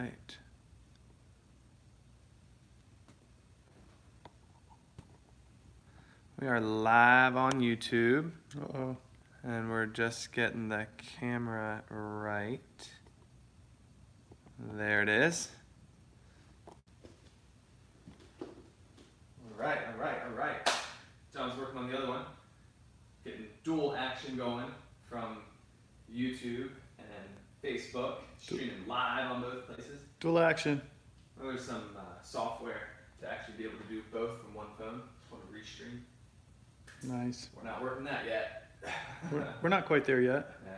right. We are live on YouTube. Uh-oh. And we're just getting the camera right. There it is. All right. John's working on the other one. Getting dual action going from YouTube and Facebook. Streaming live on both places. Dual action. Well, there's some software to actually be able to do both from one phone. It's called a restream. Nice. We're not working that yet. We're not quite there yet. Yeah.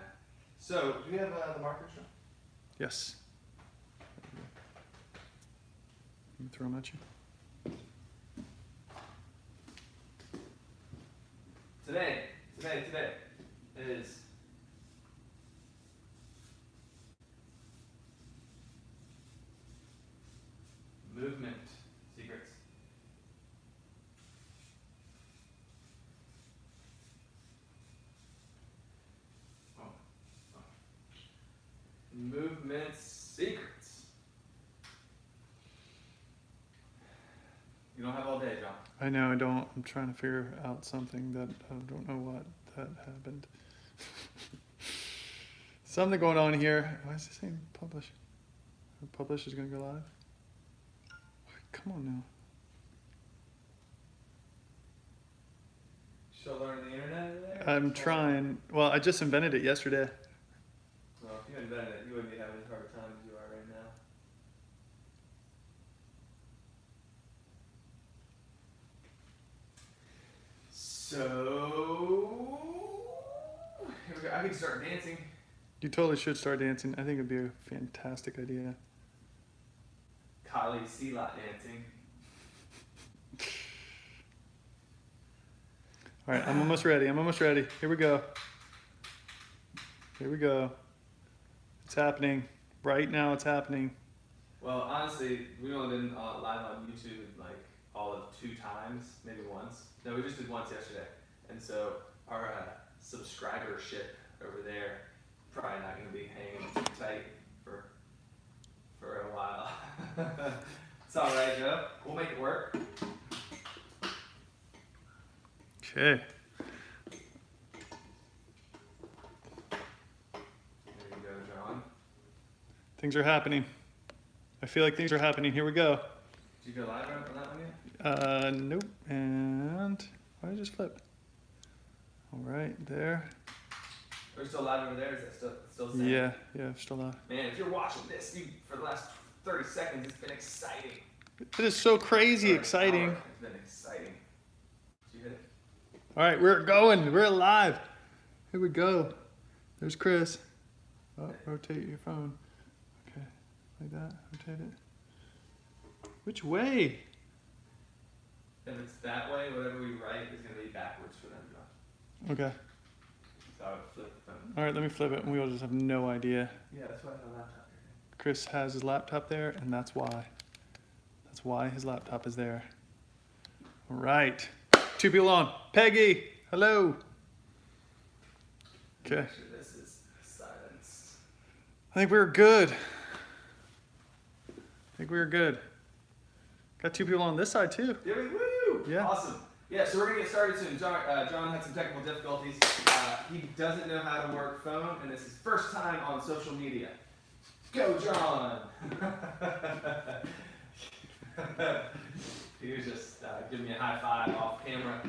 So, do we have the markers, John? Yes. Let me throw them at you. Today is movement secrets. Movement secrets. You don't have all day, John. I know, I don't. I'm trying to figure out something that I don't know what that happened. Something going on here. Why is it saying publish? Publish is going to go live? Come on now. Still learning the internet today? I'm trying. Well, I just invented it yesterday. Well, if you invented it, you wouldn't be having as hard a time as you are right now. So, here we go. I can start dancing. You totally should start dancing. I think it'd be a fantastic idea. Kali Sealot dancing. All right, I'm almost ready. Here we go. It's happening. Right now it's happening. Well, honestly, we've only been live on YouTube like all of 2 times, maybe once. No, we just did once yesterday. And so our subscribership over there probably not going to be hanging too tight for a while. It's all right, Joe. We'll make it work. Okay. There you go, John. Things are happening. I feel like things are happening. Here we go. Did you go live on that one yet? Nope. And why did I just flip? All right, there. Are we still live over there? Is that still the same? Yeah, still on. Man, if you're watching this, for the last 30 seconds, it's been exciting. It is so crazy exciting. It's been exciting. Did you hit it? All right, we're going. We're live. Here we go. There's Chris. Oh, rotate your phone. Okay, like that. Rotate it. Which way? If it's that way, whatever we write is going to be backwards for them, John. Okay. So I would flip the phone. All right, let me flip it, and we'll just have no idea. Yeah, that's why I have a laptop here. Chris has his laptop there, and that's why. That's why his laptop is there. All right. 2 people on. Peggy, hello. Okay. Make sure this is silenced. I think we're good. Got 2 people on this side, too. Did we? Woo! Yeah. Awesome. Yeah, so we're going to get started soon. John had some technical difficulties. He doesn't know how to work phone, and it's his first time on social media. Go, John! He was just giving me a high five off camera.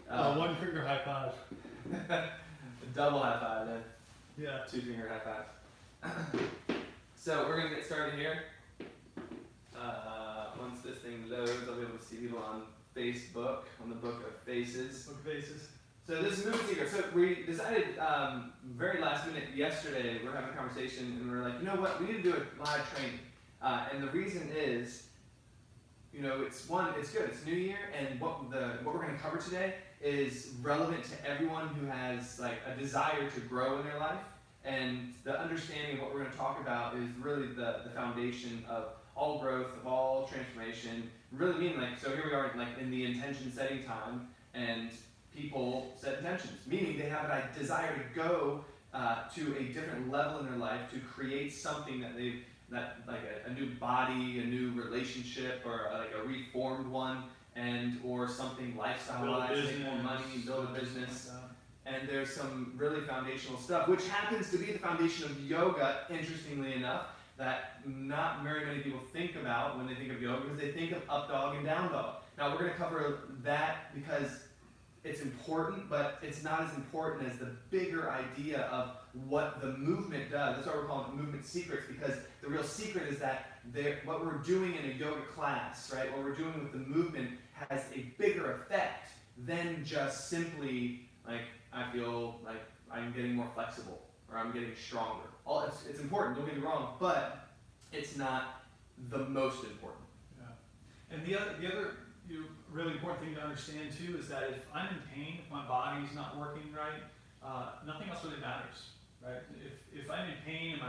1 finger high five. Double high five then. Yeah. 2 finger high five. So we're going to get started here. Once this thing loads, I'll be able to see people on Facebook, on the Book of Faces. So this is movement secret. So we decided very last minute yesterday, we're having a conversation and we're like, you know what, we need to do a live training. And the reason is, you know, it's good, it's New Year, and what we're going to cover today is relevant to everyone who has like a desire to grow in their life. And the understanding of what we're going to talk about is really the foundation of all growth, of all transformation. Really mean like, so here we are like in the intention setting time, and people set intentions, meaning they have a desire to go to a different level in their life, to create something that like a new new body, a new relationship, or like a reformed one, and or something lifestyle-wise, make more money, build a business. And there's some really foundational stuff, which happens to be the foundation of yoga, interestingly enough, that not very many people think about when they think of yoga, because they think of up dog and down dog. Now we're going to cover that because it's important, but it's not as important as the bigger idea of what the movement does. That's why we're calling it movement secrets, because the real secret is that what we're doing in a yoga class, right, what we're doing with the movement has a bigger effect than just simply like, I feel like I'm getting more flexible or I'm getting stronger. It's important, don't get me wrong, but it's not the most important. Yeah. And the other really important thing to understand too is that if I'm in pain, if my body's not working right, nothing else really matters, right? If I'm in pain and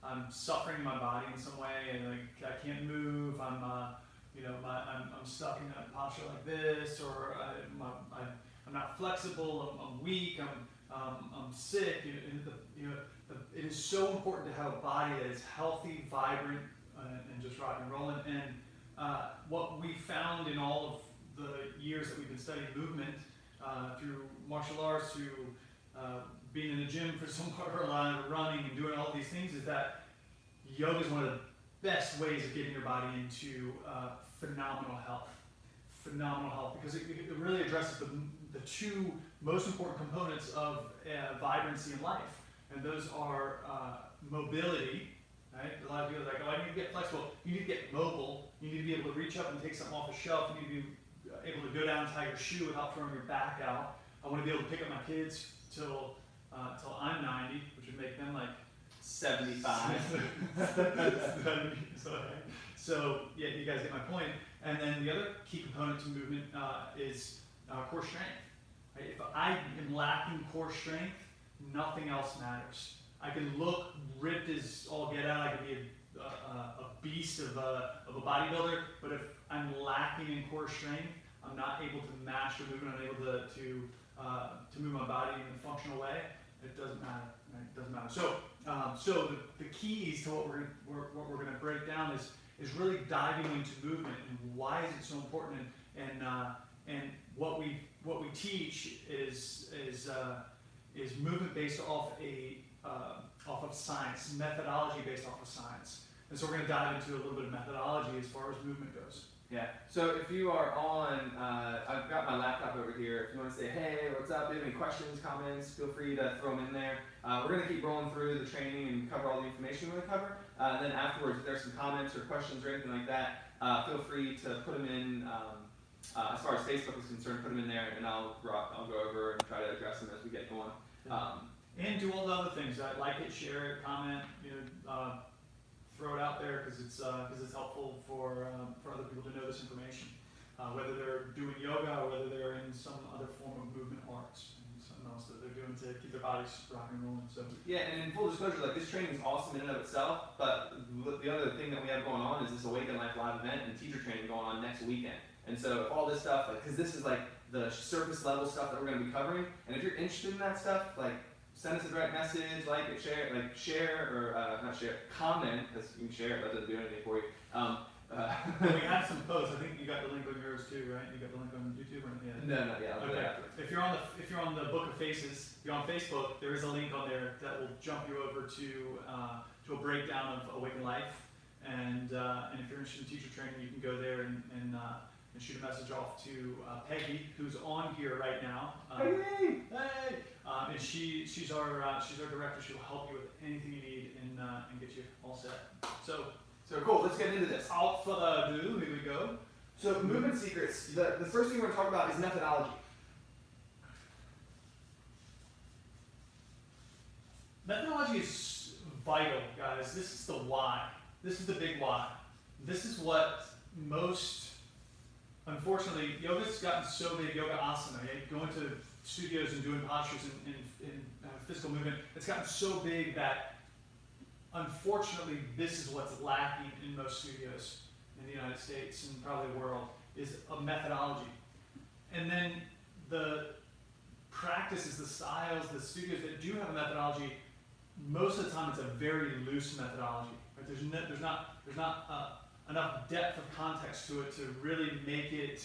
I'm suffering in my body in some way, and like I can't move, I'm stuck in a posture like this, or I'm not flexible, I'm weak, I'm sick. It is so important to have a body that is healthy, vibrant, and just rock and rolling. And what we found in all of the years that we've been studying movement, through martial arts, through being in the gym for some part of our life, running and doing all these things, is that yoga is one of the best ways of getting your body into phenomenal health. Phenomenal health, because it really addresses the two most important components of vibrancy in life, and those are mobility. Right? A lot of people are like, oh, I need to get flexible. You need to get mobile. You need to be able to reach up and take something off a shelf. You need to be able to go down and tie your shoe without throwing your back out. I want to be able to pick up my kids till I'm 90, which would make them like 75. So yeah, you guys get my point. And then the other key component to movement is core strength. Right? If I am lacking core strength, nothing else matters. I can look ripped as all get out. I can be a beast of a bodybuilder, but if I'm lacking in core strength, I'm not able to match the movement. I'm able to move my body in a functional way. It doesn't matter. Right? It doesn't matter. So the keys to what we're going to break down is really diving into movement and why is it so important, and what we teach is movement based off of science, methodology based off of science. And so we're going to dive into a little bit of methodology as far as movement goes. Yeah, so if you are on, I've got my laptop over here. If you want to say, hey, what's up, do you have any questions, comments, feel free to throw them in there. We're going to keep rolling through the training and cover all the information we're going to cover. And then afterwards, if there's some comments or questions or anything like that, feel free to put them in, as far as Facebook is concerned, put them in there, and I'll go over and try to address them as we get going. And do all the other things, like it, share it, comment, throw it out there, because it's helpful for other people to know this information, whether they're doing yoga or whether they're in some other form of movement arts, something else that they're doing to keep their bodies rocking and rolling. So yeah, and in full disclosure, like, this training is awesome in and of itself, but the other thing that we have going on is this Awaken Life live event and teacher training going on next weekend. And so if all this stuff, like, because this is like the surface level stuff that we're going to be covering, and if you're interested in that stuff, like, send us a direct message, like it, share, or not share, comment, because you can share it, that doesn't do anything for you. we have some posts. I think you got the link on yours too, right? You got the link on YouTube, or No, yeah. I'll do okay. that afterwards. If you're on the Book of Faces, if you're on Facebook, there is a link on there that will jump you over to a breakdown of Awaken Life, and if you're interested in teacher training, you can go there and shoot a message off to Peggy, who's on here right now. Hey! And she's our director. She will help you with anything you need and get you all set. So cool. Let's get into this. Without further ado, here we go. So movement secrets. The first thing we're going to talk about is methodology. Methodology is vital, guys. This is the why. This is the big why. This is what most, unfortunately, yoga's gotten so big, yoga asana, going to studios and doing postures in physical movement, it's gotten so big that, unfortunately, this is what's lacking in most studios in the United States and probably the world, is a methodology. And then the practices, the styles, the studios that do have a methodology, most of the time it's a very loose methodology. Right? There's not enough depth of context to it to really make it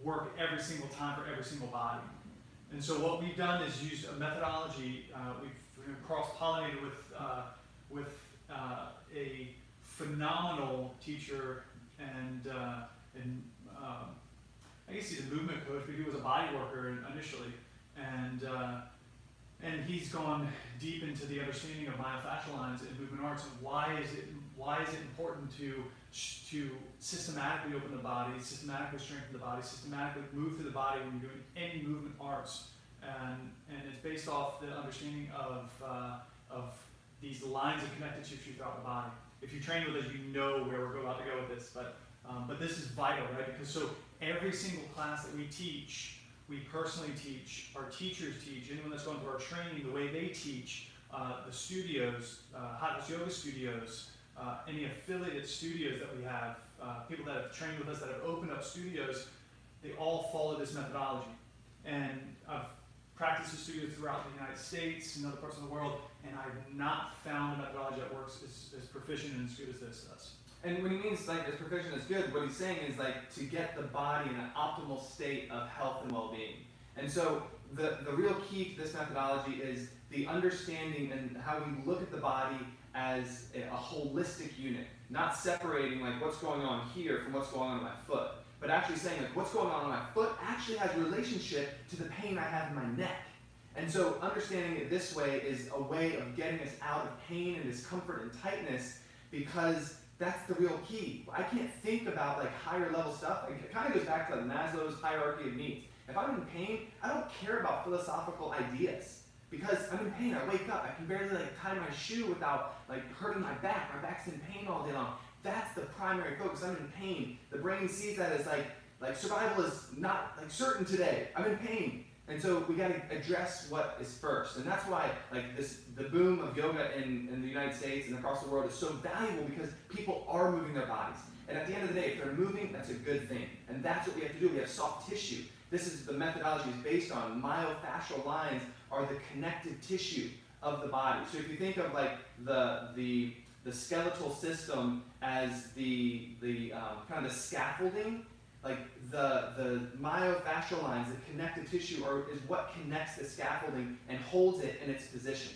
work every single time for every single body. And so what we've done is used a methodology. We've cross-pollinated with a phenomenal teacher and I guess he's a movement coach, but he was a body worker initially, and he's gone deep into the understanding of myofascial lines and movement arts and why is it important to systematically open the body, systematically strengthen the body, systematically move through the body when you're doing any movement arts, and it's based off the understanding of these lines of connective tissue throughout the body. If you train with us, you know where we're about to go with this, but this is vital, right? Because so every single class that we teach, we personally teach, our teachers teach, anyone that's going through our training, the way they teach, the studios, Hot Yoga studios, any affiliate studios that we have, people that have trained with us that have opened up studios, they all follow this methodology. And I've practiced with studios throughout the United States and other parts of the world, and I've not found a methodology that works as proficient and as good as this does. And when he means like as proficient as good, what he's saying is like to get the body in an optimal state of health and well-being. And so the real key to this methodology is the understanding and how we look at the body as a holistic unit, not separating like what's going on here from what's going on in my foot, but actually saying like what's going on in my foot actually has a relationship to the pain I have in my neck. And so understanding it this way is a way of getting us out of pain and discomfort and tightness, because that's the real key. I can't think about like higher level stuff. It kind of goes back to like Maslow's hierarchy of needs. If I'm in pain, I don't care about philosophical ideas, because I'm in pain. I wake up, I can barely like tie my shoe without like hurting my back. My back's in pain all day long. That's the primary focus. I'm in pain. The brain sees that as like survival is not like certain today. I'm in pain. And so we got to address what is first. And that's why like the boom of yoga in the United States and across the world is so valuable, because people are moving their bodies. And at the end of the day, if they're moving, that's a good thing. And that's what we have to do. We have soft tissue. This is the methodology is based on. Myofascial lines are the connective tissue of the body. So if you think of like the skeletal system as the kind of the scaffolding, like the myofascial lines, the connective tissue, is what connects the scaffolding and holds it in its position.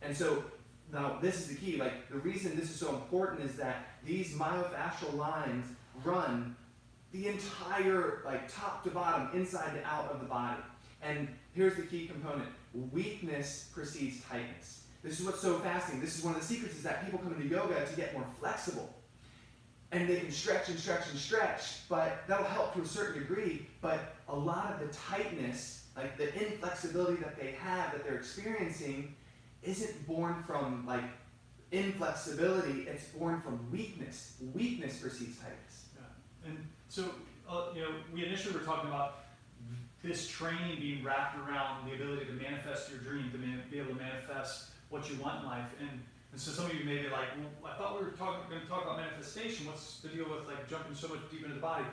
And so now this is the key. Like the reason this is so important is that these myofascial lines run the entire like top to bottom, inside to out of the body. And here's the key component: weakness precedes tightness. This is what's so fascinating. This is one of the secrets, is that people come into yoga to get more flexible. And they can stretch and stretch and stretch, but that'll help to a certain degree. But a lot of the tightness, like the inflexibility that they have, that they're experiencing, isn't born from like inflexibility. It's born from weakness. Weakness precedes tightness. Yeah. And so, we initially were talking about this training being wrapped around the ability to manifest your dream, to be able to manifest what you want in life. And so some of you may be like, well, I thought we were going to talk about manifestation. What's the deal with like jumping so much deep into the body?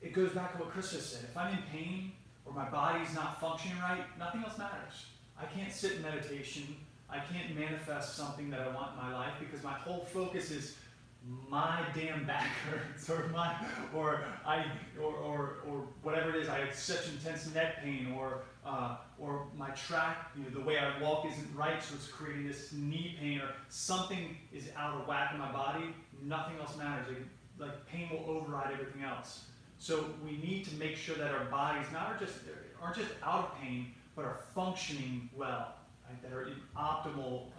It goes back to what Chris just said. If I'm in pain or my body's not functioning right, nothing else matters. I can't sit in meditation. I can't manifest something that I want in my life, because my whole focus is my damn back hurts, or whatever it is. I have such intense neck pain, or my track, the way I walk isn't right, so it's creating this knee pain, or something is out of whack in my body. Nothing else matters. Like pain will override everything else. So we need to make sure that our bodies aren't just out of pain, but are functioning well, right? That are in optimal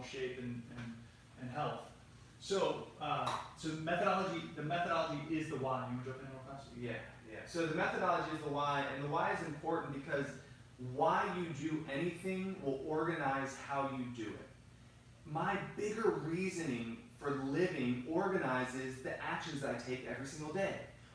shape and health. So the methodology is the why. You want to jump in real fast? Yeah. So the methodology is the why, and the why is important because why you do anything will organize how you do it. My bigger reasoning for living organizes the actions that I take every single day.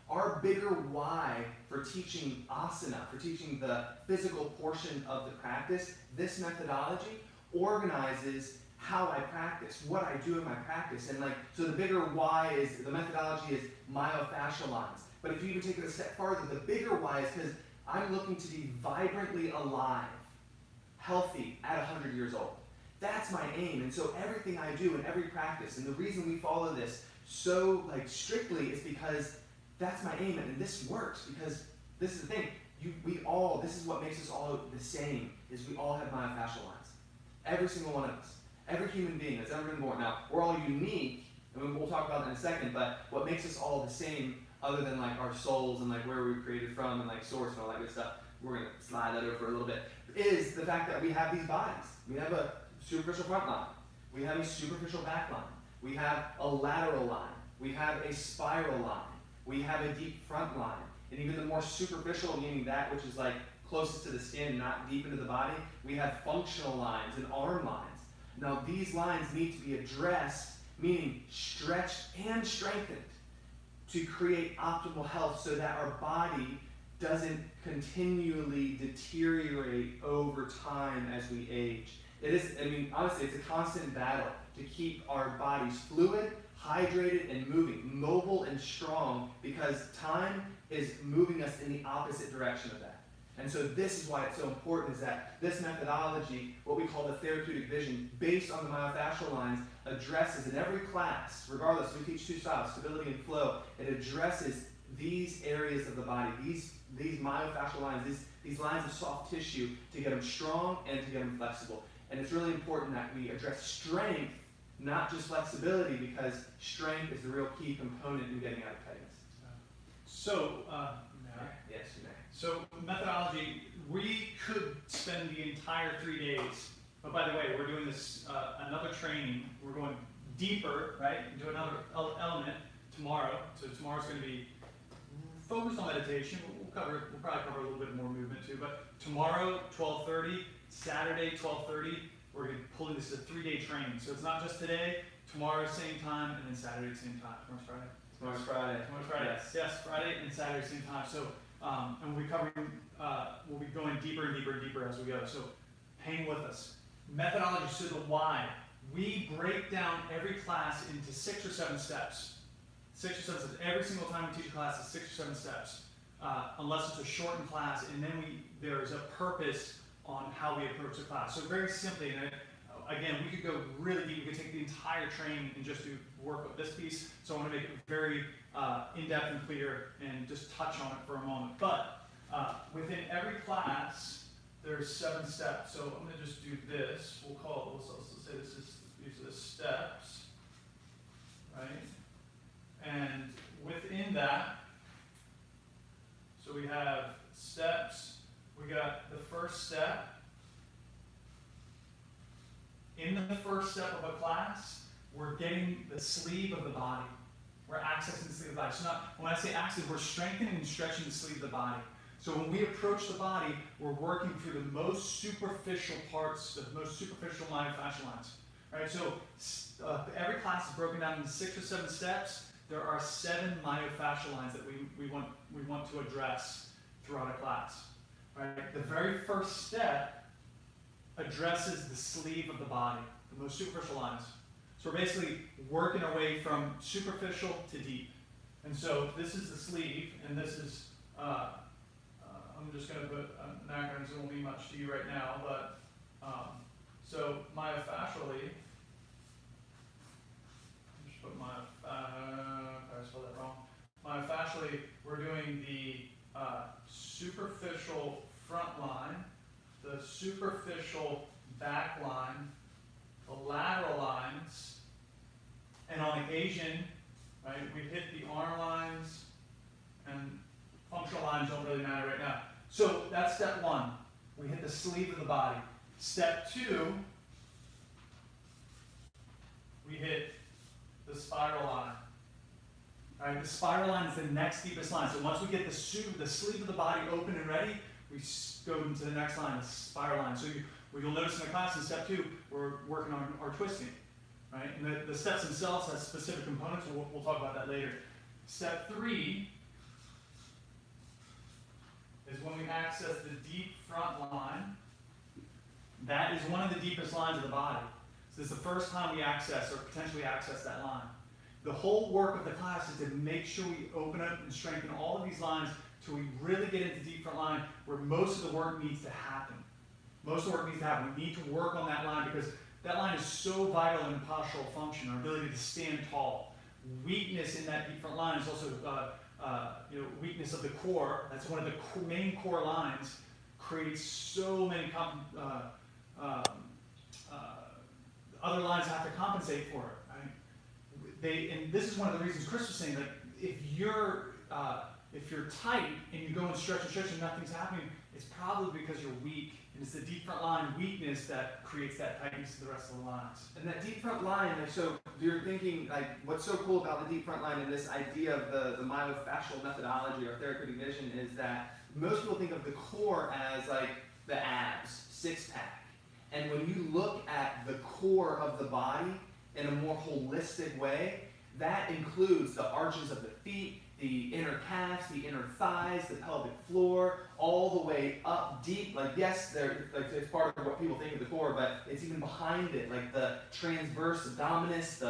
Our bigger why for teaching asana, for teaching the physical portion of the practice, this methodology organizes how I practice, what I do in my practice. And so the bigger why is, the methodology is myofascial lines. But if you even take it a step farther, the bigger why is because I'm looking to be vibrantly alive, healthy at 100 years old. That's my aim. And so everything I do in every practice, and the reason we follow this so like strictly is because that's my aim, and this works because this is the thing. This is what makes us all the same, is we all have myofascial lines. Every single one of us. Every human being that's ever been born. Now, we're all unique, and we'll talk about that in a second, but what makes us all the same, other than like our souls and like where we were created from and like source and all that good stuff, we're going to slide that over for a little bit, is the fact that we have these bodies. We have a superficial front line. We have a superficial back line. We have a lateral line. We have a spiral line. We have a deep front line. And even the more superficial, meaning that which is like closest to the skin, not deep into the body, we have functional lines and arm lines. Now these lines need to be addressed, meaning stretched and strengthened, to create optimal health so that our body doesn't continually deteriorate over time as we age. It is, I mean, honestly, it's a constant battle to keep our bodies fluid, hydrated, and moving, mobile and strong, because time is moving us in the opposite direction of that. And so this is why it's so important, is that this methodology, what we call the therapeutic vision, based on the myofascial lines, addresses in every class, regardless, we teach two styles, stability and flow, it addresses these areas of the body, these myofascial lines, these lines of soft tissue, to get them strong and to get them flexible. And it's really important that we address strength, not just flexibility, because strength is the real key component in getting out of tightness. So, Yes, you may. So methodology, we could spend the entire 3 days, but by the way, we're doing this, another training, we're going deeper, right, into another element tomorrow. So tomorrow's going to be focused on meditation. We'll probably cover a little bit more movement too, but tomorrow, 12:30, Saturday, 12:30, we're going to pull in this as a 3-day training. So it's not just today, tomorrow same time, and then Saturday same time. Tomorrow's Friday. Tomorrow's Friday. Tomorrow's Friday. Yes, Friday and Saturday same time. So, and we'll be covering, we'll be going deeper and deeper and deeper as we go. So hang with us. Methodology, so the why. We break down every class into 6 or 7 steps. 6 or 7 steps. Every single time we teach a class is 6 or 7 steps, unless it's a shortened class, and then there's a purpose on how we approach the class. So very simply, and again, we could go really deep. We could take the entire training and just do work with this piece. So I want to make it very in-depth and clear and just touch on it for a moment. But within every class, there's 7 steps. So I'm going to just do this. We'll call it, let's say these are the steps, right? And within that, so we have steps. We got the first step. In the first step of a class, we're getting the sleeve of the body. We're accessing the sleeve of the body. So when I say access, we're strengthening and stretching the sleeve of the body. So when we approach the body, we're working through the most superficial parts, the most superficial myofascial lines. Right? So every class is broken down into 6 or 7 steps. There are 7 myofascial lines that we want to address throughout a class. Right? The very first step addresses the sleeve of the body, the most superficial lines. So we're basically working our way from superficial to deep. And so this is the sleeve, and this is, I'm just going to put acronyms, it won't mean much to you right now, but so myofascially, just put I spelled that wrong. Myofascially, we're doing the superficial front line, the superficial back line, the lateral lines, and on occasion, right, we hit the arm lines, and functional lines don't really matter right now. So that's step 1. We hit the sleeve of the body. Step 2, we hit the spiral line. All right, the spiral line is the next deepest line. So once we get the sleeve of the body open and ready, we go into the next line, the spiral line. So you'll notice in the class in step 2, we're working on our twisting. Right? And the steps themselves have specific components, and we'll talk about that later. Step 3 is when we access the deep front line. That is one of the deepest lines of the body. So this is the first time we access or potentially access that line. The whole work of the class is to make sure we open up and strengthen all of these lines till we really get into deep front line where most of the work needs to happen. Most of the work needs to happen. We need to work on that line because That line is so vital in postural function, our ability to stand tall. Weakness in that deep front line is also weakness of the core. That's one of the main core lines. Creates so many other lines have to compensate for it. Right? And this is one of the reasons Chris was saying that if you're tight and you go and stretch and nothing's happening, it's probably because you're weak. And it's the deep front line weakness that creates that tightness to the rest of the lines. And that deep front line, so you're thinking, like, what's so cool about the deep front line and this idea of the myofascial methodology or therapeutic vision is that most people think of the core as like the abs, six-pack. And when you look at the core of the body in a more holistic way, that includes the arches of the feet, the inner calves, the inner thighs, the pelvic floor, all the way up deep. Like, yes, it's part of what people think of the core, but it's even behind it, like the transverse abdominis,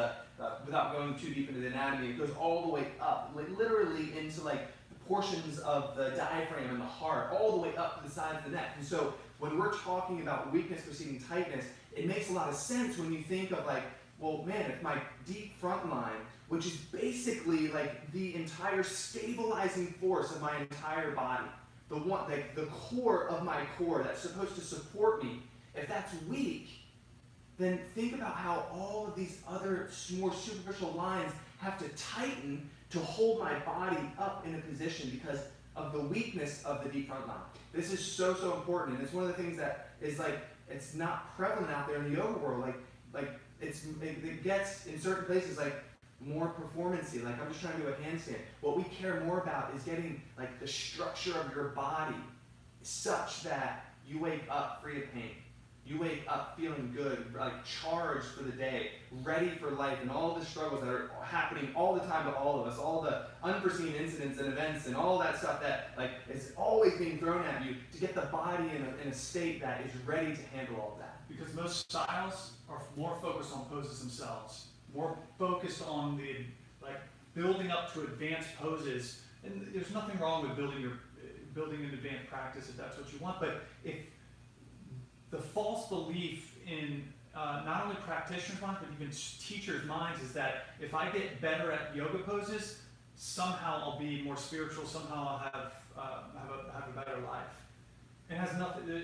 without going too deep into the anatomy, it goes all the way up, like literally into like portions of the diaphragm and the heart, all the way up to the sides of the neck. And so when we're talking about weakness preceding tightness, it makes a lot of sense when you think of like, well, man, if my deep front line, which is basically like the entire stabilizing force of my entire body, the core of my core that's supposed to support me, if that's weak, then think about how all of these other more superficial lines have to tighten to hold my body up in a position because of the weakness of the deep front line. This is so, so important, and it's one of the things that is like, it's not prevalent out there in the yoga world. It gets in certain places like more performancey, like I'm just trying to do a handstand. What we care more about is getting like the structure of your body such that you wake up free of pain. You wake up feeling good, like charged for the day, ready for life, and all the struggles that are happening all the time to all of us, all the unforeseen incidents and events and all that stuff that like is always being thrown at you to get the body in a state that is ready to handle all of that. Because most styles are more focused on poses themselves, more focused on the building up to advanced poses. And there's nothing wrong with building an advanced practice if that's what you want. But if the false belief in not only practitioners' minds but even teachers' minds is that if I get better at yoga poses, somehow I'll be more spiritual. Somehow I'll have a better life. It has nothing.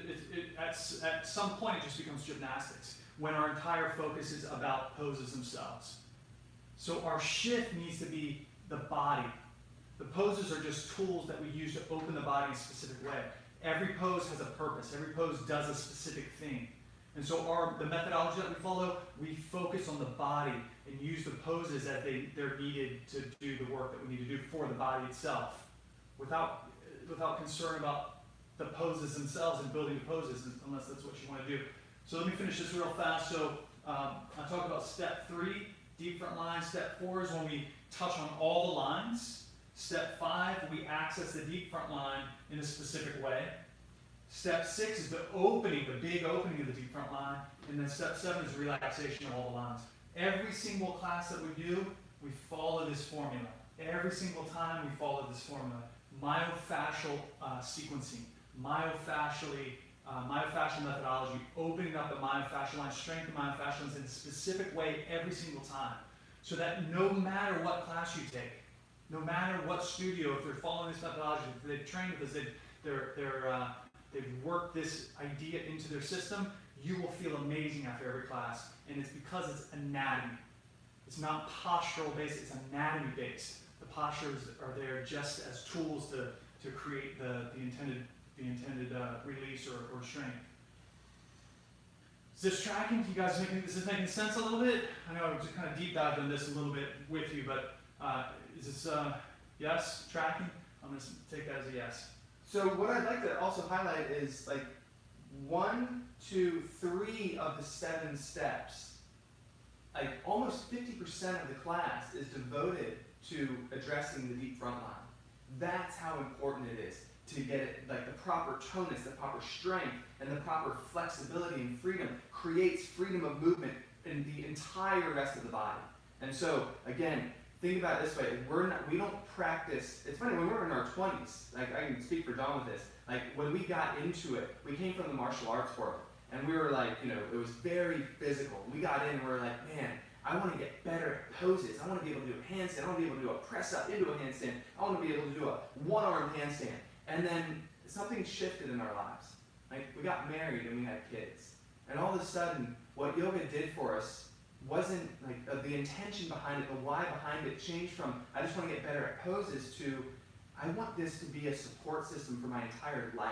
At some point, it just becomes gymnastics when our entire focus is about poses themselves. So our shift needs to be the body. The poses are just tools that we use to open the body in a specific way. Every pose has a purpose. Every pose does a specific thing. And so the methodology that we follow, we focus on the body and use the poses as they're needed to do the work that we need to do for the body itself, without concern about the poses themselves and building the poses, unless that's what you want to do. So let me finish this real fast. So I talk about step 3, deep front line. Step 4 is when we touch on all the lines. Step 5, we access the deep front line in a specific way. Step 6 is the big opening of the deep front line. And then step 7 is relaxation of all the lines. Every single class that we do, we follow this formula. Every single time we follow this formula. Myofascial sequencing. Myofascial methodology, opening up the myofascial line, strength of myofascial lines in a specific way every single time. So that no matter what class you take, no matter what studio, if they're following this methodology, if they've trained with us, they've worked this idea into their system, you will feel amazing after every class. And it's because it's anatomy. It's not postural based, it's anatomy based. The postures are there just as tools to create the intended release or strength. Is this tracking? You guys is this making sense a little bit? I know I just kind of deep dived on this a little bit with you, but is this yes, tracking? I'm going to take that as a yes. So what I'd like to also highlight is like 1, 2, 3 of the 7 steps. Like almost 50% of the class is devoted to addressing the deep front line. That's how important it is to get it, like the proper tonus, the proper strength, and the proper flexibility and freedom creates freedom of movement in the entire rest of the body. And so, again, think about it this way, we don't practice, it's funny, when we were in our 20s, like I can speak for John with this, like when we got into it, we came from the martial arts world. And we were like, it was very physical. We got in and we were like, man, I want to get better at poses. I want to be able to do a handstand. I want to be able to do a press up into a handstand. I want to be able to do a one-arm handstand. And then something shifted in our lives. Like, we got married and we had kids. And all of a sudden, what yoga did for us wasn't like the intention behind it, the why behind it changed from, I just want to get better at poses to, I want this to be a support system for my entire life,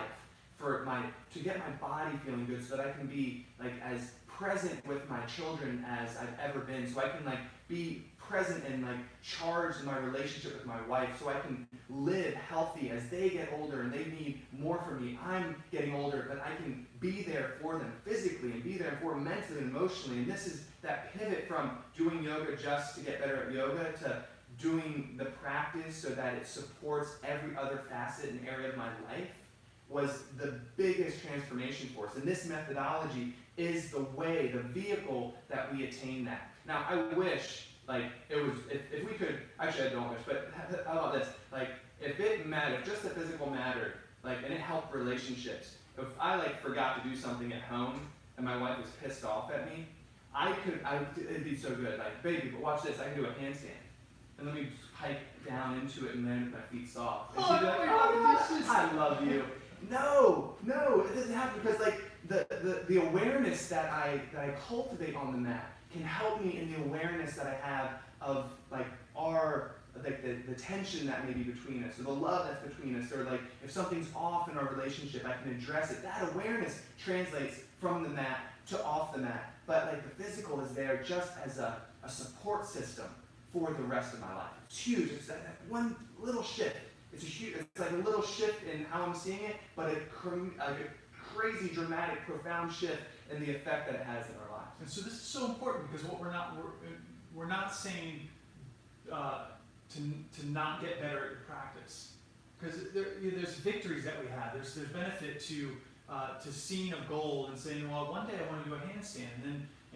to get my body feeling good so that I can be like as present with my children as I've ever been, so I can like be present and like charged in my relationship with my wife, so I can live healthy as they get older and they need more from me. I'm getting older, but I can be there for them physically and be there for them mentally and emotionally. And this is that pivot from doing yoga just to get better at yoga to doing the practice so that it supports every other facet and area of my life was the biggest transformation for us. And this methodology is the way, the vehicle that we attain that. Now, I wish, like, it was, if we could, actually I don't wish, but how about this? Like, if it mattered, if just the physical mattered, like, and it helped relationships, if I, like, forgot to do something at home and my wife was pissed off at me, it'd be so good. Like, baby, but watch this, I can do a handstand. And let me hike down into it and land with my feet soft. And she'd be like, oh, I love you. No, it doesn't happen because like the awareness that I cultivate on the mat can help me in the awareness that I have of like the tension that may be between us, or the love that's between us, or like if something's off in our relationship, I can address it. That awareness translates from the mat to off the mat. But like the physical is there just as a support system for the rest of my life. It's huge. It's that one little shift. It's like a little shift in how I'm seeing it, but a crazy, dramatic, profound shift in the effect that it has in our lives. And so this is so important because what we're not saying to not get better at your practice, because there's victories that we have. There's benefit to seeing a goal and saying, well, one day I want to do a handstand,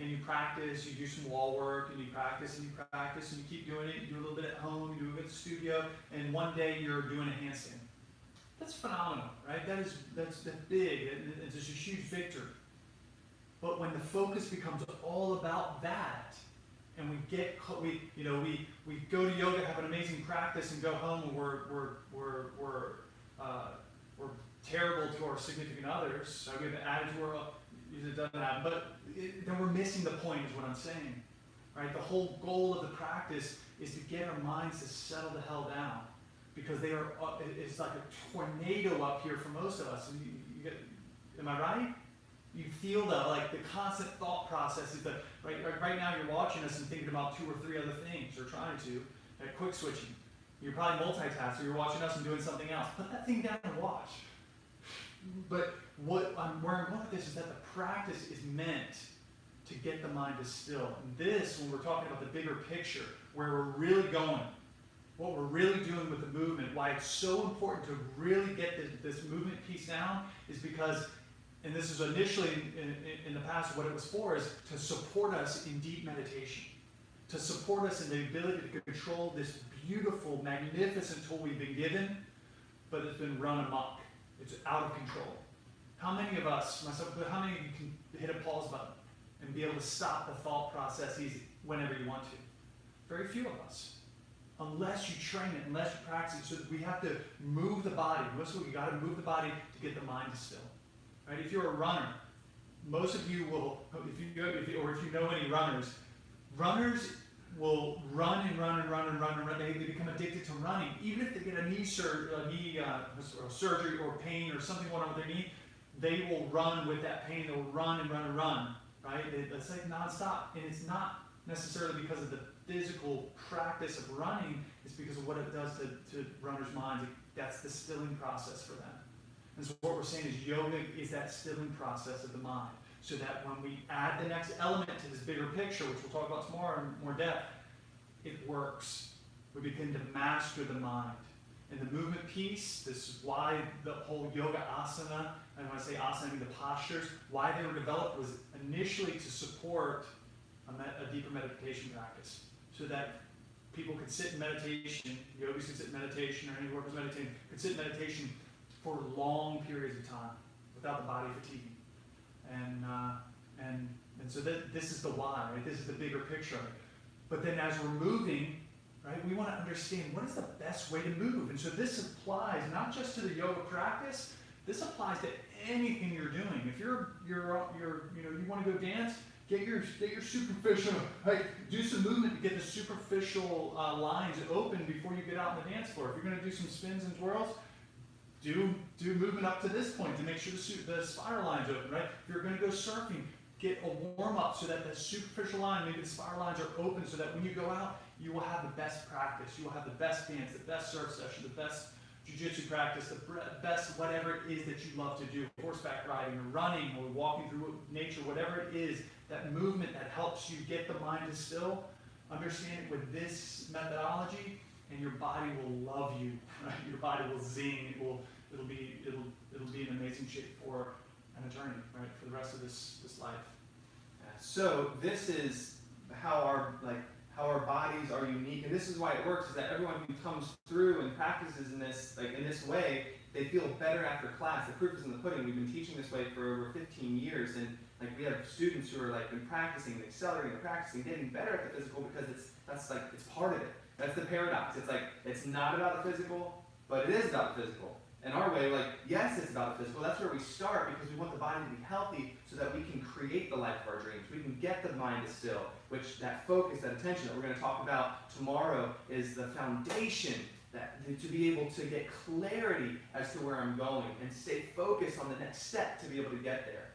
and you practice, you do some wall work, and you practice, and you keep doing it, you do a little bit at home, you do it at the studio, and one day you're doing a handstand. That's phenomenal, right? That's big, it's just a huge victory. But when the focus becomes all about that, and we go to yoga, have an amazing practice, and go home, and we're terrible to our significant others, so we have an attitude where it doesn't happen, but then we're missing the point is what I'm saying, right? The whole goal of the practice is to get our minds to settle the hell down, because it's like a tornado up here for most of us. And am I right? You feel that, like the constant thought process is that right now you're watching us and thinking about 2 or 3 other things, or trying to, like quick switching. You're probably multitasking, you're watching us and doing something else. Put that thing down and watch. But what I'm wearing with this is that the practice is meant to get the mind to still. And this, when we're talking about the bigger picture, where we're really going, what we're really doing with the movement, why it's so important to really get this movement piece down, is because, and this is initially in the past what it was for, is to support us in deep meditation, to support us in the ability to control this beautiful, magnificent tool we've been given, but it's been run amok. It's out of control. How many of us, myself, how many of you can hit a pause button and be able to stop the thought process easy whenever you want to? Very few of us. Unless you train it, unless you practice it. So we have to move the body. Mostly you got to move the body to get the mind to still. Right? If you're a runner, most of you will, if you know any runners will run and run and run and run and run. They become addicted to running. Even if they get a knee surgery or pain or something going on with their knee, they will run with that pain. They will run and run and run. Right? It's like nonstop. And it's not necessarily because of the physical practice of running. It's because of what it does to runners' minds. That's the stilling process for them. And so what we're saying is yoga is that stilling process of the mind. So that when we add the next element to this bigger picture, which we'll talk about tomorrow in more depth, it works. We begin to master the mind. And the movement piece, this is why the whole yoga asana, and when I say asana, I mean the postures, why they were developed was initially to support a deeper meditation practice. So that people could sit in meditation, yogis could sit in meditation, or any workers meditating, could sit in meditation for long periods of time without the body fatiguing. And so this is the why, right? This is the bigger picture of it. But then as we're moving, right, we want to understand what is the best way to move. And so this applies not just to the yoga practice, this applies to anything you're doing. If you want to go dance, get your superficial, right? Do some movement to get the superficial lines open before you get out on the dance floor. If you're going to do some spins and twirls, do movement up to this point to make sure the spiral line's open, right? If you're going to go surfing, get a warm up so that the superficial line, maybe the spiral lines are open so that when you go out, you will have the best practice. You will have the best dance, the best surf session, the best jiu-jitsu practice, the best whatever it is that you love to do, horseback riding or running or walking through nature, whatever it is, that movement that helps you get the mind to still, understand it with this methodology, and your body will love you, right? Your body will zing, it'll be in amazing shape for an attorney, right, for the rest of this life. So this is how our bodies are unique, and this is why it works, is that everyone who comes through and practices in this way, they feel better after class. The proof is in the pudding. We've been teaching this way for over 15 years, and we have students who are been practicing and accelerating and practicing, getting better at the physical because it's part of it. That's the paradox. It's not about the physical, but it is about the physical. In our way, yes, it's about the physical. That's where we start because we want the body to be healthy so that we can create the life of our dreams. We can get the mind to still, which that focus, that attention that we're going to talk about tomorrow is the foundation to be able to get clarity as to where I'm going and stay focused on the next step to be able to get there.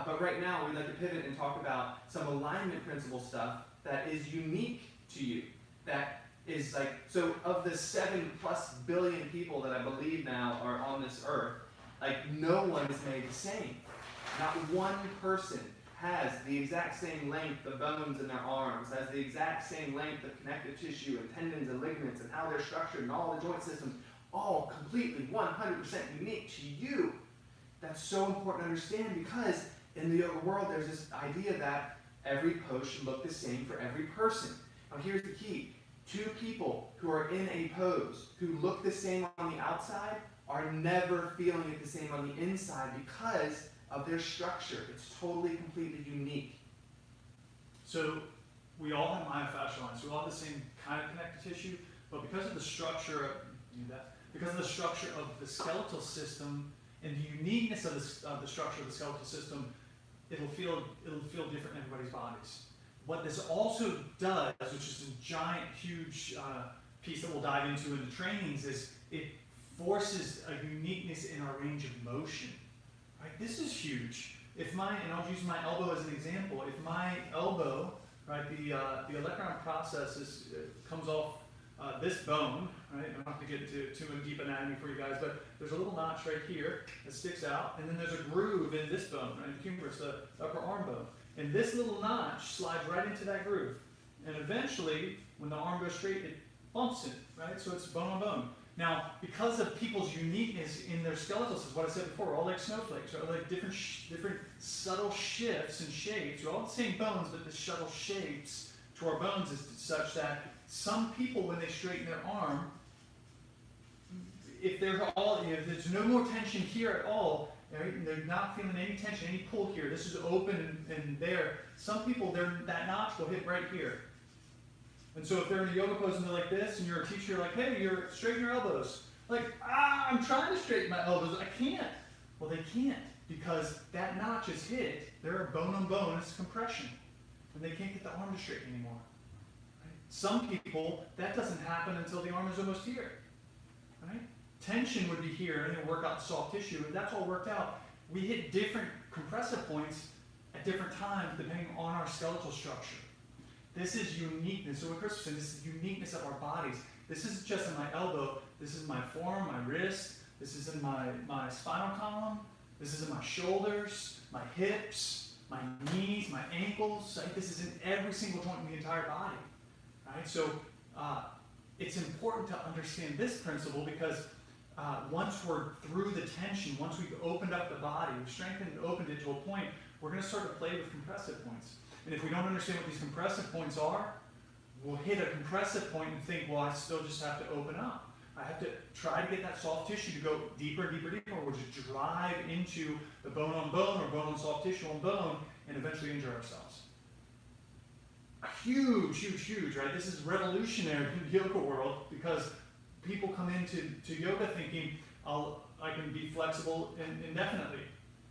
But right now, we'd like to pivot and talk about some alignment principle stuff that is unique to you. That is so of the 7+ billion people that I believe now are on this earth, no one is made the same. Not one person has the exact same length of bones in their arms, has the exact same length of connective tissue and tendons and ligaments and how they're structured and all the joint systems, all completely 100% unique to you. That's so important to understand because in the yoga world there's this idea that every pose should look the same for every person. Now here's the key. Two people who are in a pose who look the same on the outside are never feeling it the same on the inside because of their structure. It's totally, completely unique. So we all have myofascial lines. We all have the same kind of connective tissue, but because of the structure of the skeletal system and the uniqueness of the structure of the skeletal system, it'll feel different in everybody's bodies. What this also does, which is a giant, huge piece that we'll dive into in the trainings, is it forces a uniqueness in our range of motion. Right? This is huge. And I'll use my elbow as an example. If my elbow, right, the electron process comes off this bone, right? I don't have to get into too deep anatomy for you guys, but there's a little notch right here that sticks out, and then there's a groove in this bone, right, the humerus, the upper arm bone. And this little notch slides right into that groove. And eventually, when the arm goes straight, it bumps it, right? So it's bone on bone. Now, because of people's uniqueness in their skeletal system, what I said before, we're all like snowflakes, right? Like different subtle shifts and shapes. We're all the same bones, but the subtle shapes to our bones is such that some people, when they straighten their arm, if there's no more tension here at all, right, and they're not feeling any tension, any pull here, this is open and there. Some people, that notch will hit right here. And so if they're in a yoga pose and they're like this, and you're a teacher, you're like, hey, straighten your elbows. I'm trying to straighten my elbows. I can't. Well, they can't because that notch is hit. They're bone on bone. It's compression. And they can't get the arm to straighten anymore. Right? Some people, that doesn't happen until the arm is almost here. Right? Tension would be here, and then work out soft tissue, and that's all worked out. We hit different compressive points at different times depending on our skeletal structure. This is uniqueness. So what Chris was saying, this is uniqueness of our bodies. This isn't just in my elbow. This is my forearm, my wrist. This is in my spinal column. This is in my shoulders, my hips, my knees, my ankles. Right? This is in every single joint in the entire body. Right? So it's important to understand this principle because once we're through the tension, once we've opened up the body, we've strengthened and opened it to a point, we're going to start to play with compressive points. And if we don't understand what these compressive points are, we'll hit a compressive point and think, well, I still just have to open up. I have to try to get that soft tissue to go deeper and deeper and deeper, or we'll just drive into the bone on bone or bone on soft tissue on bone and eventually injure ourselves. Huge, huge, huge, right? This is revolutionary in the yoga world because people come into yoga thinking, I can be flexible indefinitely.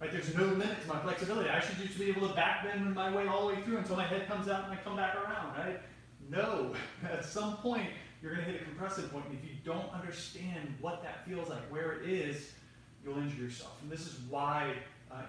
Right? There's no limit to my flexibility. I should just be able to back bend my way all the way through until my head comes out and I come back around, right? No. At some point, you're going to hit a compressive point, and if you don't understand what that feels like, where it is, you'll injure yourself. And this is why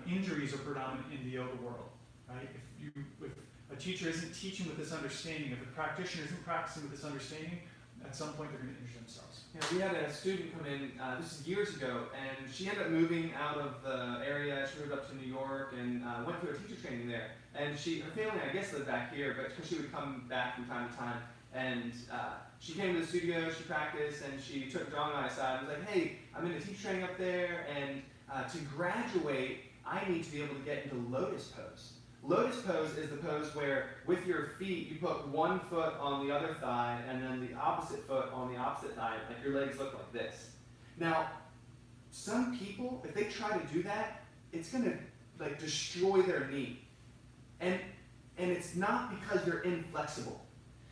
injuries are predominant in the yoga world, right? If a teacher isn't teaching with this understanding, if a practitioner isn't practicing with this understanding, at some point they're going to injure themselves. Yeah, we had a student come in, this is years ago, and she ended up moving out of the area. She moved up to New York and went through a teacher training there. And her family, I guess, lived back here, but because she would come back from time to time. And she came to the studio, she practiced, and she took John and I aside and was like, hey, I'm in a teacher training up there, and to graduate, I need to be able to get into lotus pose. Lotus pose is the pose where, with your feet, you put one foot on the other thigh, and then the opposite foot on the opposite thigh, like your legs look like this. Now, some people, if they try to do that, it's going to like destroy their knee. And it's not because they're inflexible.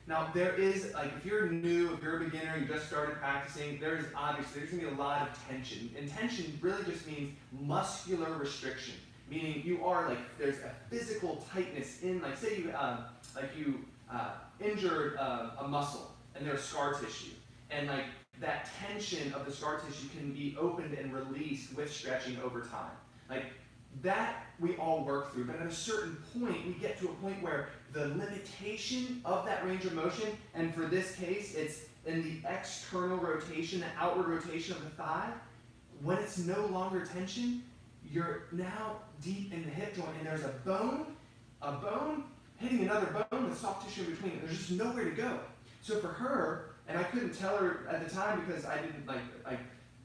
Now, there is, like, if you're new, if you're a beginner, you just started practicing, there's going to be a lot of tension. And tension really just means muscular restriction. Meaning you are like, there's a physical tightness in, like say you injured a muscle and there's scar tissue. And like that tension of the scar tissue can be opened and released with stretching over time. Like that we all work through, but at a certain point, we get to a point where the limitation of that range of motion, and for this case, it's in the external rotation, the outward rotation of the thigh, when it's no longer tension, you're now deep in the hip joint, and there's a bone hitting another bone with soft tissue in between. There's just nowhere to go. So for her, and I couldn't tell her at the time because I didn't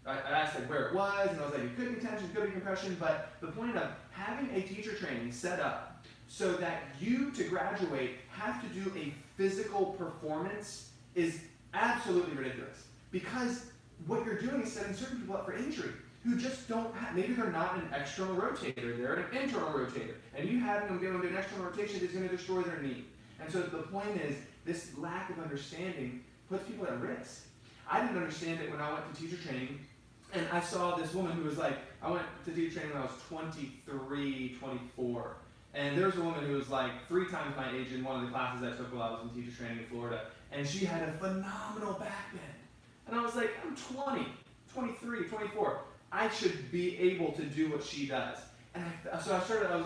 I asked like where it was, and I was like, it could be tension, it could be compression, but the point of having a teacher training set up so that you to graduate have to do a physical performance is absolutely ridiculous. Because what you're doing is setting certain people up for injury who just don't have, maybe they're not an external rotator, they're an internal rotator. And you having them go into an external rotation is going to destroy their knee. And so the point is, this lack of understanding puts people at risk. I didn't understand it when I went to teacher training, and I saw this woman who was like, I went to teacher training when I was 23, 24. And there was a woman who was like 3 times my age in one of the classes I took while I was in teacher training in Florida. And she had a phenomenal back bend. And I was like, I'm 20, 23, 24. I should be able to do what she does. And so I started, I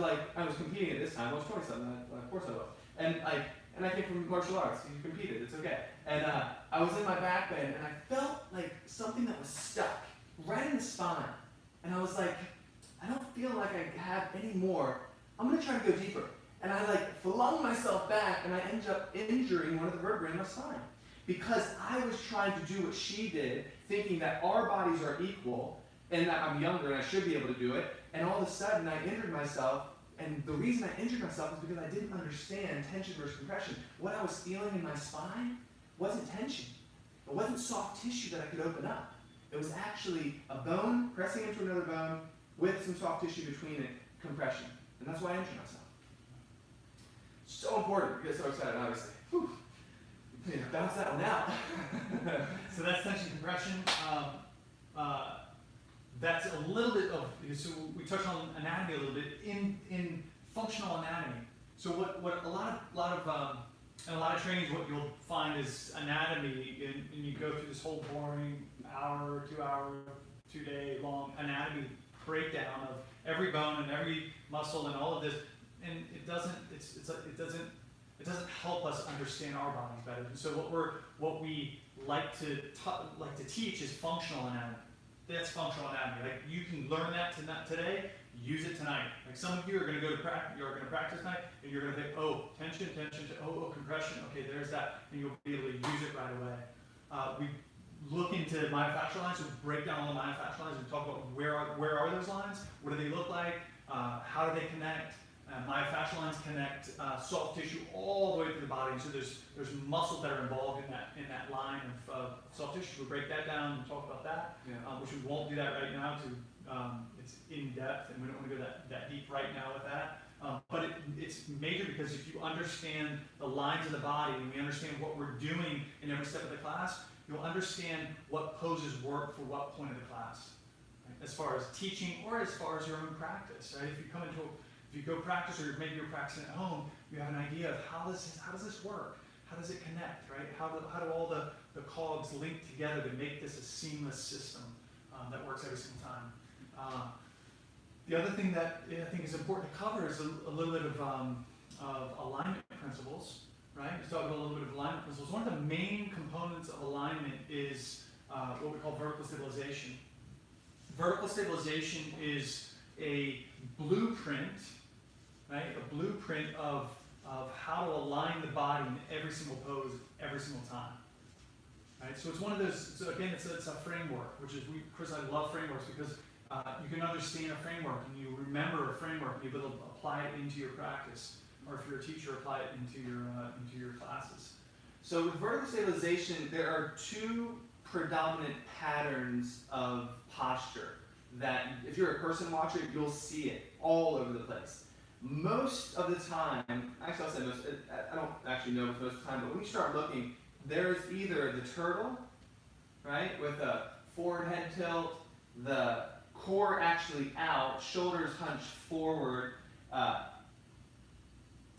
was competing at this time. I was 27, of course I was. And I came from martial arts. You competed, it's okay. And I was in my back bend, and I felt like something that was stuck right in the spine. And I was like, I don't feel like I have any more. I'm going to try to go deeper. And I flung myself back, and I ended up injuring one of the vertebrae in my spine. Because I was trying to do what she did, thinking that our bodies are equal, and that I'm younger and I should be able to do it. And all of a sudden, I injured myself. And the reason I injured myself is because I didn't understand tension versus compression. What I was feeling in my spine wasn't tension. It wasn't soft tissue that I could open up. It was actually a bone pressing into another bone with some soft tissue between it, compression. And that's why I injured myself. So important. You get so excited, obviously. Whew. Bounce that one out. So that's tension compression. That's a little bit of, so we touched on anatomy a little bit in functional anatomy. So what a lot of trainings, what you'll find is anatomy, and you go through this whole boring hour, 2 hour, 2 day long anatomy breakdown of every bone and every muscle and all of this, and it doesn't help us understand our bodies better. And so what we like to teach is functional anatomy. That's functional anatomy. Like you can learn that today, use it tonight. Like some of you are going to go to practice, you're going to practice tonight, and you're going to think, oh, tension, oh, compression. Okay, there's that, and you'll be able to use it right away. We look into myofascial lines, so break down all the myofascial lines and talk about where are those lines, what do they look like, how do they connect. Myofascial lines connect soft tissue all the way through the body, and so there's muscles that are involved in that that line of soft tissue. We'll break that down and talk about that, Yeah. which we won't do that right now. It's in depth, and we don't want to go that deep right now with that. But it's major because if you understand the lines of the body and we understand what we're doing in every step of the class, you'll understand what poses work for what point of the class, right? As far as teaching or as far as your own practice, right? If you go practice, or maybe you're practicing at home, you have an idea of how does this work? How does it connect, right? How do all the cogs link together to make this a seamless system that works every single time? The other thing that I think is important to cover is a little bit of alignment principles, right? Let's talk about a little bit of alignment principles. One of the main components of alignment is what we call vertical stabilization. Vertical stabilization is a blueprint, right? A blueprint of how to align the body in every single pose, every single time. Right? So it's one of those, so again, it's a framework, which is, Chris, I love frameworks because you can understand a framework and you remember a framework and you're able to apply it into your practice, or if you're a teacher, apply it into your classes. So with vertical stabilization, there are two predominant patterns of posture that if you're a person watcher, you'll see it all over the place. Most of the time, actually I'll say most, I don't actually know most of the time, but when you start looking, there's either the turtle, right, with a forward head tilt, the core actually out, shoulders hunched forward,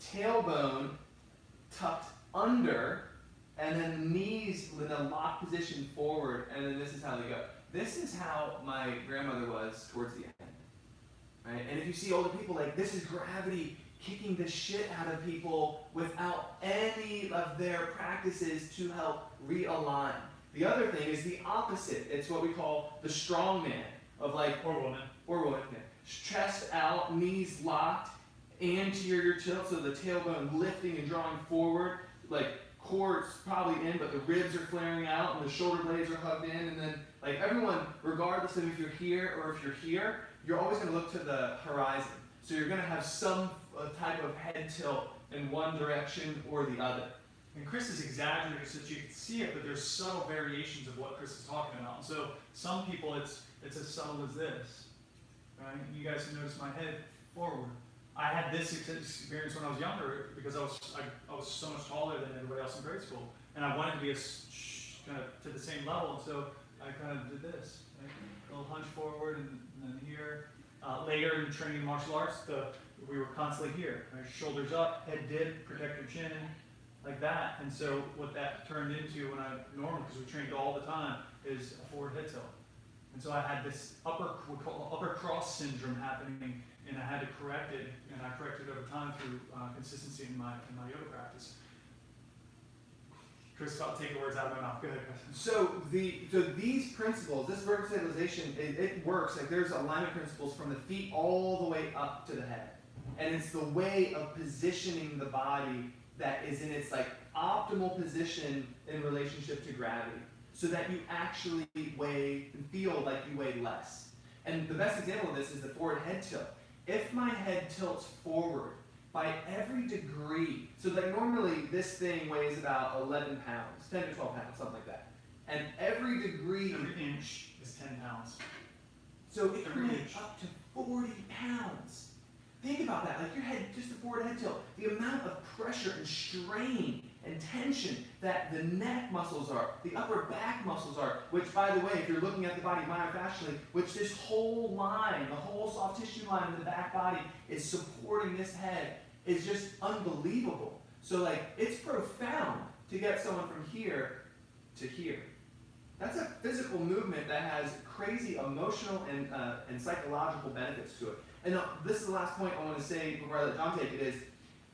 tailbone tucked under, and then the knees in a locked position forward, and then this is how they go. This is how my grandmother was towards the end, right? And if you see older people, like, this is gravity kicking the shit out of people without any of their practices to help realign. The other thing is the opposite. It's what we call the strong man, of like, Or woman. Yeah. Chest out, knees locked, anterior tilt, so the tailbone lifting and drawing forward, like core's probably in, but the ribs are flaring out and the shoulder blades are hugged in, and then like everyone, regardless of if you're here or if you're here, you're always going to look to the horizon. So you're going to have some type of head tilt in one direction or the other. And Chris is exaggerating so that you can see it, but there's subtle variations of what Chris is talking about. And so some people, it's as subtle as this, right? You guys can notice my head forward. I had this experience when I was younger because I was so much taller than everybody else in grade school, and I wanted to be kind of to the same level, and so I kind of did this, right? A little hunch forward, and then here. Later in training in martial arts, we were constantly here, right? Shoulders up, head dip, protect your chin, like that. And so what that turned into when because we trained all the time, is a forward head tilt. And so I had this we call upper cross syndrome happening, and I had to correct it, and I corrected it over time through consistency in my yoga practice. Chris, I'll take the words out of my mouth. Go ahead, Chris. So these principles, this vertical stabilization, it works. Like there's alignment principles from the feet all the way up to the head, and it's the way of positioning the body that is in its like optimal position in relationship to gravity, so that you actually weigh and feel like you weigh less. And the best example of this is the forward head tilt. If my head tilts forward by every degree, so like normally this thing weighs about 11 pounds, 10 to 12 pounds, something like that. And every degree, Every inch is 10 pounds. so it can every weigh inch. up to 40 pounds. Think about that, like your head, just the forward head tilt, the amount of pressure and strain and tension that the neck muscles are, the upper back muscles are, which by the way, if you're looking at the body myofascially, which this whole line, the whole soft tissue line in the back body is supporting this head, is just unbelievable. So like, it's profound to get someone from here to here. That's a physical movement that has crazy emotional and psychological benefits to it. And this is the last point I want to say before I let John take it is,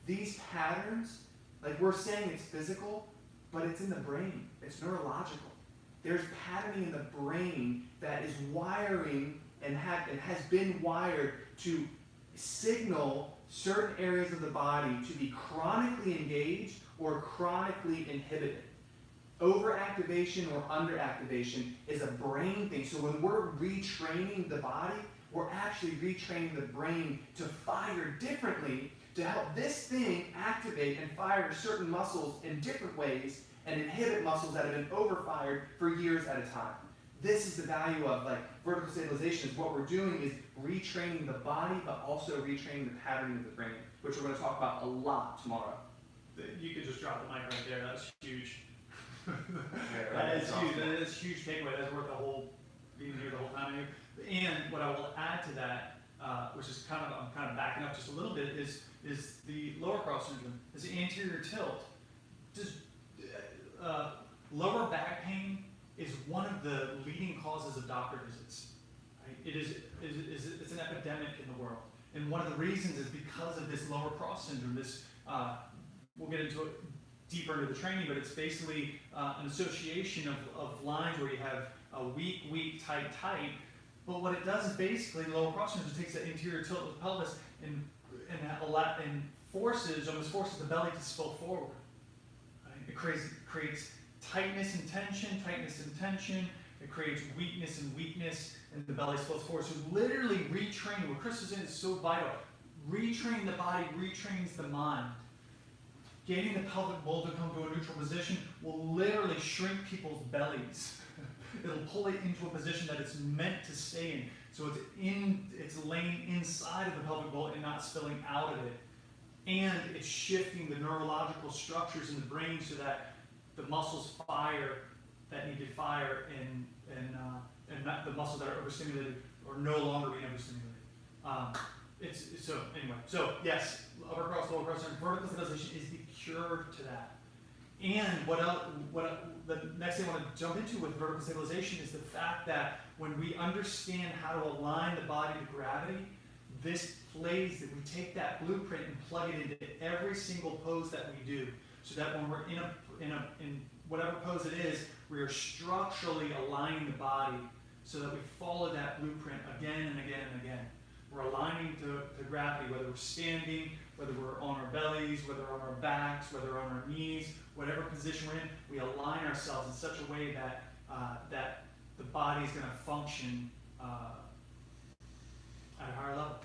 these patterns, like we're saying it's physical, but it's in the brain. It's neurological. There's patterning in the brain that is wiring and has been wired to signal certain areas of the body to be chronically engaged or chronically inhibited. Overactivation or underactivation is a brain thing. So when we're retraining the body, we're actually retraining the brain to fire differently to help this thing activate and fire certain muscles in different ways and inhibit muscles that have been overfired for years at a time. This is the value of like vertical stabilization. Is what we're doing is retraining the body, but also retraining the patterning of the brain, which we're going to talk about a lot tomorrow. You could just drop the mic right there. That's huge. Yeah, That is awesome. huge. That is a huge takeaway. That's worth the whole being here the whole time. And what I will add to that, which is I'm kind of backing up just a little bit, is the lower cross syndrome, is the anterior tilt. Just lower back pain is one of the leading causes of doctor visits. Right? It's an epidemic in the world, and one of the reasons is because of this lower cross syndrome. This we'll get into it deeper into the training, but it's basically an association of lines where you have a weak, weak, tight, tight. But what it does is basically lower cross syndrome takes that anterior tilt of the pelvis and almost forces the belly to spill forward. Right? It creates tightness and tension, tightness and tension. It creates weakness and weakness, and the belly spills forward. So literally retraining, what Chris was in is so vital. Retraining the body retrains the mind. Getting the pelvic bowl to come to a neutral position will literally shrink people's bellies. It'll pull it into a position that it's meant to stay in. So it's laying inside of the pelvic bowl and not spilling out of it. And it's shifting the neurological structures in the brain so that the muscles fire that need to fire and not the muscles that are overstimulated or no longer being overstimulated. So yes, upper cross, lower cross, and vertical stabilization is the cure to that. And the next thing I want to jump into with vertical stabilization is the fact that when we understand how to align the body to gravity, this plays that we take that blueprint and plug it into every single pose that we do, so that when we're in whatever pose it is, we are structurally aligning the body so that we follow that blueprint again and again and again. We're aligning to gravity, whether we're standing, whether we're on our bellies, whether on our backs, whether on our knees, whatever position we're in, we align ourselves in such a way that that the body is going to function at a higher level.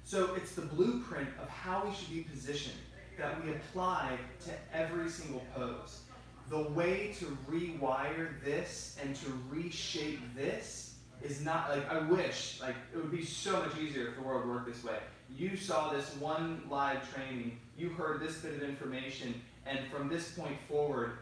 So it's the blueprint of how we should be positioned that we apply to every single pose. The way to rewire this and to reshape this is not like, I wish, like it would be so much easier if the world worked this way. You saw this one live training, you heard this bit of information, and from this point forward,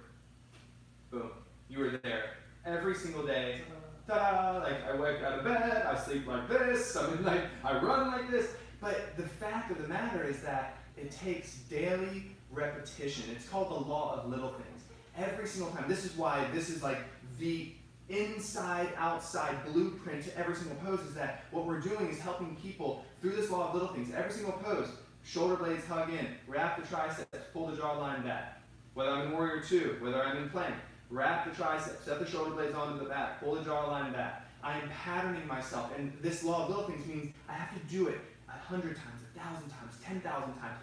boom, you were there every single day. Ta-da! Like I wake out of bed, I sleep like this, I run like this. But the fact of the matter is that it takes daily repetition. It's called the law of little things. Every single time. This is why this is like the inside-outside blueprint to every single pose, is that what we're doing is helping people through this law of little things. Every single pose, shoulder blades hug in, wrap the triceps, pull the jawline back. Whether I'm in Warrior 2, whether I'm in plank, wrap the triceps, set the shoulder blades onto the back, pull the jawline back. I am patterning myself, and this law of little things means I have to do it 100 times, 1,000 times, 10,000 times.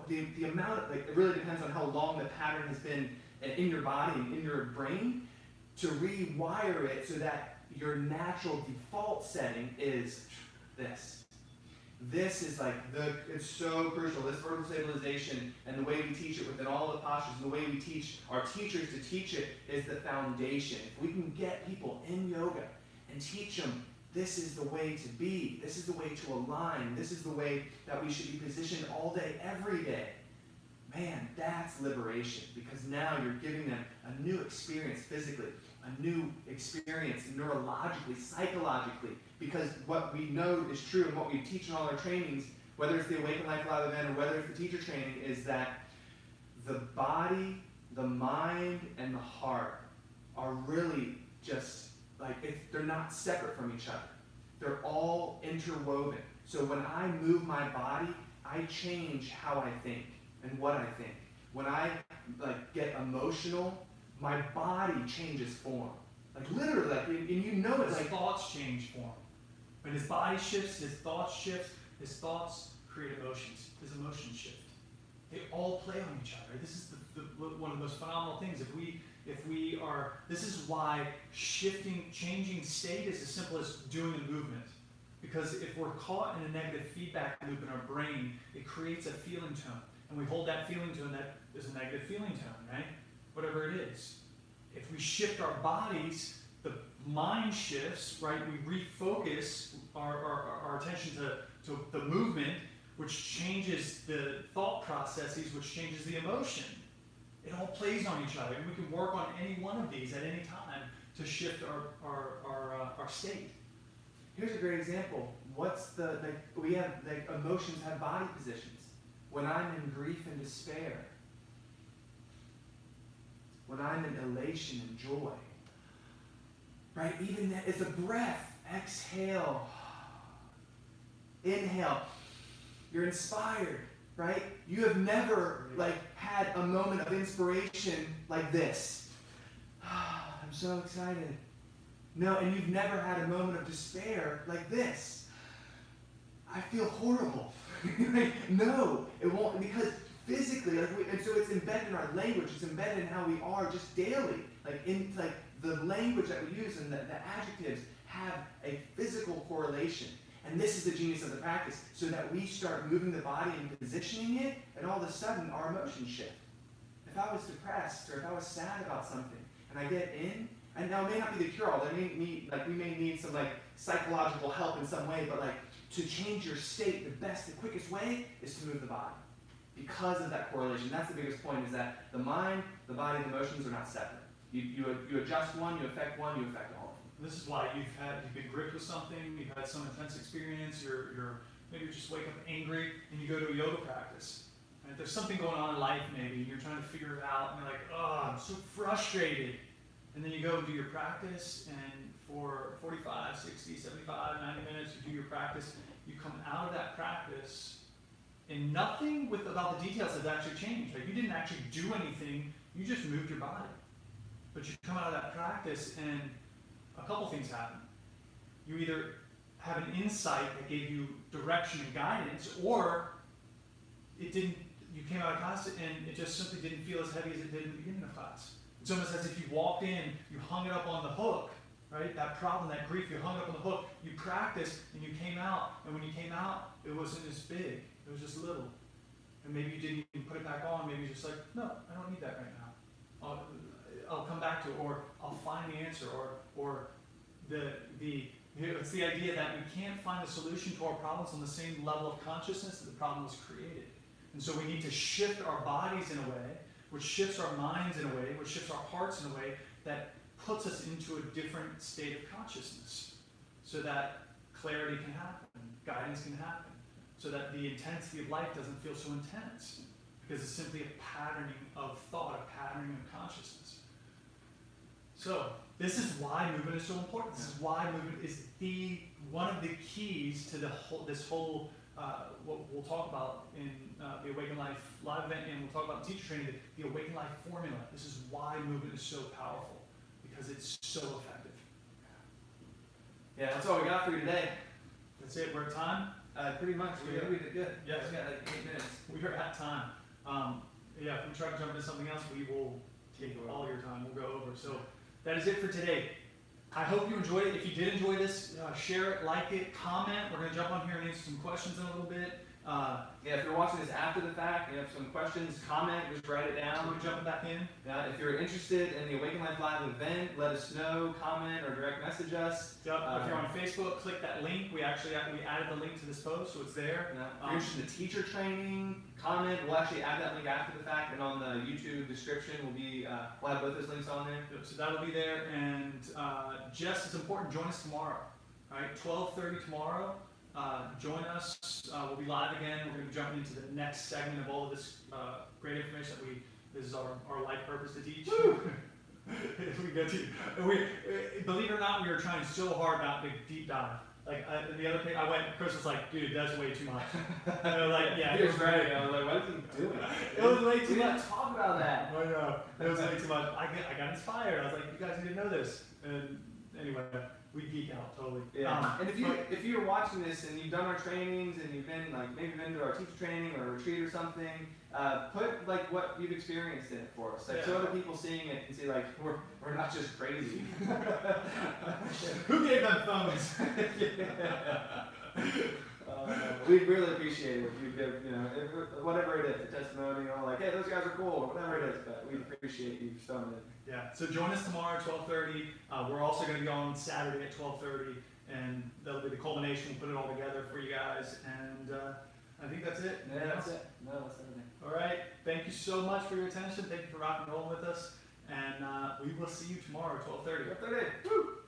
The amount of, it really depends on how long the pattern has been in your body and in your brain, to rewire it so that your natural default setting is this. This is like it's so crucial. This vertical stabilization and the way we teach it within all the postures and the way we teach our teachers to teach it is the foundation. If we can get people in yoga and teach them this is the way to be, this is the way to align, this is the way that we should be positioned all day, every day, man, that's liberation, because now you're giving them a new experience physically, a new experience neurologically, psychologically, because what we know is true and what we teach in all our trainings, whether it's the Awaken Life Live event or whether it's the teacher training, is that the body, the mind, and the heart are really just they're not separate from each other. They're all interwoven. So when I move my body, I change how I think and what I think. When I get emotional, my body changes form. Literally, and you know it. His thoughts change form. When his body shifts, his thoughts shift. His thoughts create emotions. His emotions shift. They all play on each other. This is one of the most phenomenal things. This is why changing state is as simple as doing a movement. Because if we're caught in a negative feedback loop in our brain, it creates a feeling tone. And we hold that feeling tone, that is a negative feeling tone, right? whatever it is. If we shift our bodies, the mind shifts, right? We refocus our attention to the movement, which changes the thought processes, which changes the emotion. It all plays on each other, and we can work on any one of these at any time to shift our state. Here's a great example. We have, emotions have body positions. When I'm in grief and despair, when I'm in elation and joy, right? Even that, it's a breath. Exhale. Inhale. You're inspired, right? You have never, had a moment of inspiration like this. I'm so excited. No, and you've never had a moment of despair like this. I feel horrible. No, it won't, because physically, and so it's embedded in our language, it's embedded in how we are just daily. The language that we use and the adjectives have a physical correlation. And this is the genius of the practice, so that we start moving the body and positioning it, and all of a sudden our emotions shift. If I was depressed, or if I was sad about something, and I get in, and now it may not be the cure-all, we may need some psychological help in some way, but to change your state, the quickest way is to move the body. Because of that correlation. That's the biggest point, is that the mind, the body, the emotions are not separate. You adjust one, you affect one, you affect all of them. This is why you've been gripped with something, you've had some intense experience, maybe you just wake up angry and you go to a yoga practice. And there's something going on in life maybe, and you're trying to figure it out, and you're like, oh, I'm so frustrated. And then you go and do your practice, and for 45, 60, 75, 90 minutes, you do your practice. You come out of that practice, and nothing about the details has actually changed. You didn't actually do anything, you just moved your body. But you come out of that practice, and a couple things happen. You either have an insight that gave you direction and guidance, or you came out of class and it just simply didn't feel as heavy as it did in the beginning of class. It's almost as if you walked in, you hung it up on the hook, right? That problem, that grief, you hung it up on the hook, you practiced, and you came out, and when you came out, it wasn't as big, it was just little. And maybe you didn't even put it back on, maybe you're just like, no, I don't need that right now. I'll come back to it, or I'll find the answer, or it's the idea that we can't find a solution to our problems on the same level of consciousness that the problem was created. And so we need to shift our bodies in a way, which shifts our minds in a way, which shifts our hearts in a way that puts us into a different state of consciousness, so that clarity can happen, guidance can happen, so that the intensity of life doesn't feel so intense, because it's simply a patterning of thought, a patterning of consciousness. So this is why movement is so important. This is why movement is one of the keys to this whole what we'll talk about in the Awaken Life live event, and we'll talk about in teacher training, the Awaken Life formula. This is why movement is so powerful, because it's so effective. Yeah, that's all we got for you today. That's it. We're at time. Pretty much. We did good. Yes. We got 8 minutes. We're at time. If we try to jump into something else, we will take all your time. We'll go over. So that is it for today. I hope you enjoyed it. If you did enjoy this, share it, like it, comment. We're going to jump on here and answer some questions in a little bit. If you're watching this after the fact, you have some questions, comment, just write it down. We're jumping back in. If you're interested in the Awaken Life Live event, let us know, comment, or direct message us. If you're on Facebook, click that link. We added the link to this post, so it's there. If you're interested in teacher training, comment. We'll actually add that link after the fact, and on the YouTube description we'll have both those links on there. So that'll be there. And just as important, join us tomorrow. All right, 12:30 tomorrow. Join us. We'll be live again. We're going to be jumping into the next segment of all of this great information this is our life purpose to teach. Believe it or not, we were trying so hard not to deep dive. In the other thing, Chris was like, dude, that's way too much. And I was like, yeah. He was right. I was like, what is he doing? It was way too We much. didn't talk about that. I know. It was way too much. I got inspired. I was like, you guys need to know this. And anyway, we geek out totally. Yeah. And if you're watching this and you've done our trainings and you've been maybe been to our teacher training or a retreat or something, put what you've experienced in it for us. So other people seeing it can see we're not just crazy. Who gave them phones? We'd really appreciate it if you give, whatever it is, a testimonial, like, hey, those guys are cool, or whatever it is, but we appreciate you throwing it. Yeah, so join us tomorrow at 12:30. We're also going to be on Saturday at 12:30, and that'll be the culmination. We'll put it all together for you guys, and I think that's it. Yeah, that's it. No, that's everything. All right, thank you so much for your attention. Thank you for rocking and rolling with us, and we will see you tomorrow at 12:30. 12:30. Woo!